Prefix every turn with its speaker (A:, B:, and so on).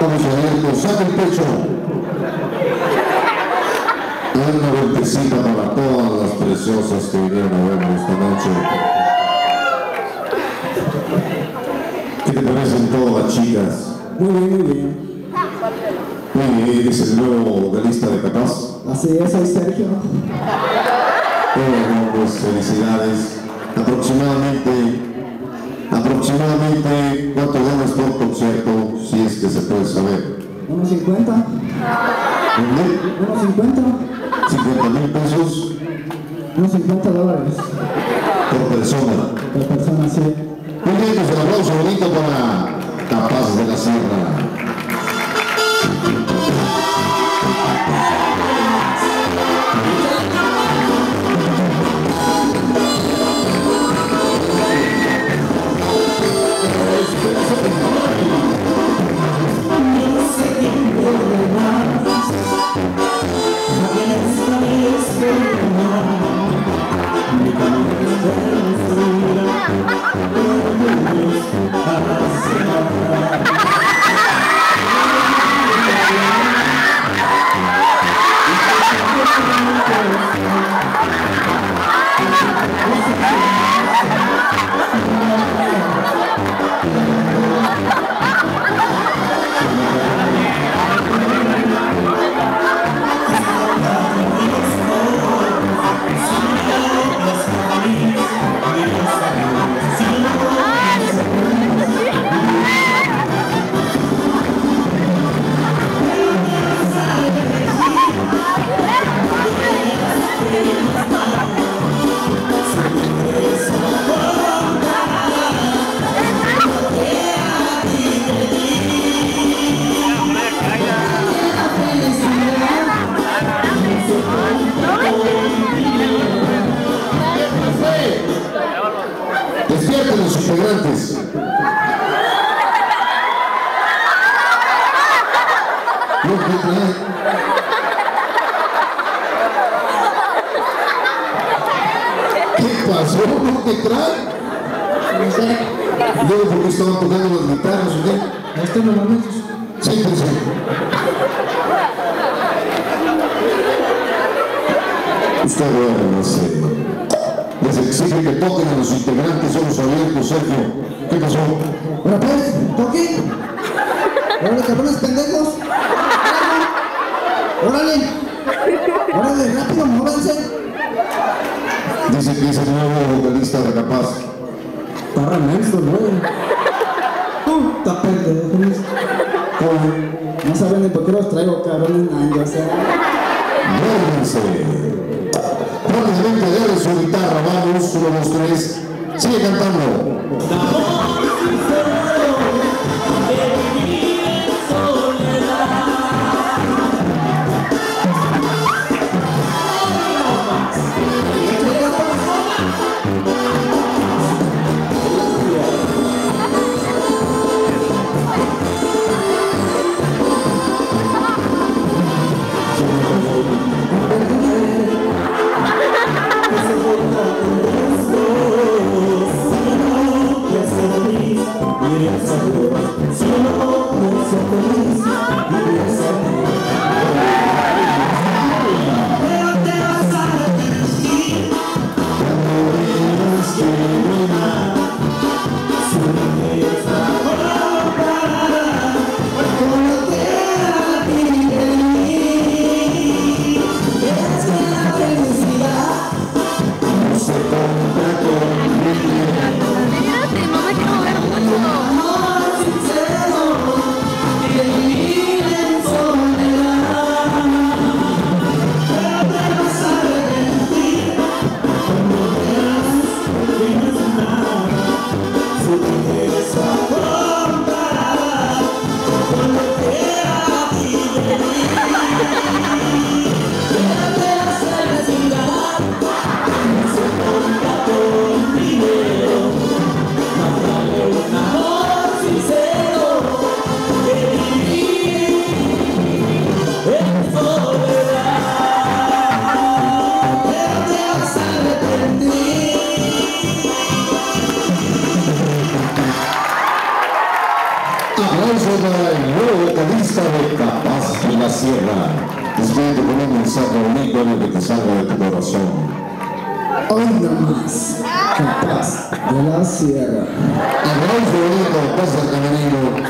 A: Vamos a ver, saca el pecho. Una vueltecita para todas las preciosas que vinieron a vernos esta noche. ¿Qué te parecen todas las chicas?
B: Muy bien, muy bien.
A: Muy bien, eres el nuevo vocalista de Capaz.
B: Así es, soy Sergio.
A: Bueno, pues felicidades. Aproximadamente, ¿cuánto ganas por concierto? Si es que se puede saber.
B: Unos 50. Unos 50.
A: 50,000 pesos.
B: Unos $50.
A: Por persona.
B: Por persona, sí.
A: Muy bien, pues un aplauso bonito para Capaz de la Sierra. Despierten los integrantes. ¿Qué pasó? ¿No te trae?
B: No sé.
A: Luego, ¿por qué estaban tocando las guitarras o qué?
B: Estos momentos.
A: Siempre sí. Usted, bueno, no sé. Les exige que toquen a los integrantes, son los abiertos, Sergio. ¿Qué pasó?
B: Ahora pues, toquen. Órale, cabrones pendejos. Órale. Órale, rápido, móvanse.
A: Dice que es el nuevo vocalista de Capaz.
B: Está menso, güey. Está pendejo. No saben ni por qué los traigo, cabrón, o sea.
A: Muévanse. Rápidamente, dale su guitarra, vamos, 1, 2, 3. Sigue cantando.
C: Yes,
A: Sierra. Despídete con un mensaje bonito, algo que te salga de tu corazón.
B: Hoy nomás, capaz de la Sierra.
A: Aplauso bonito, pasa el camerino.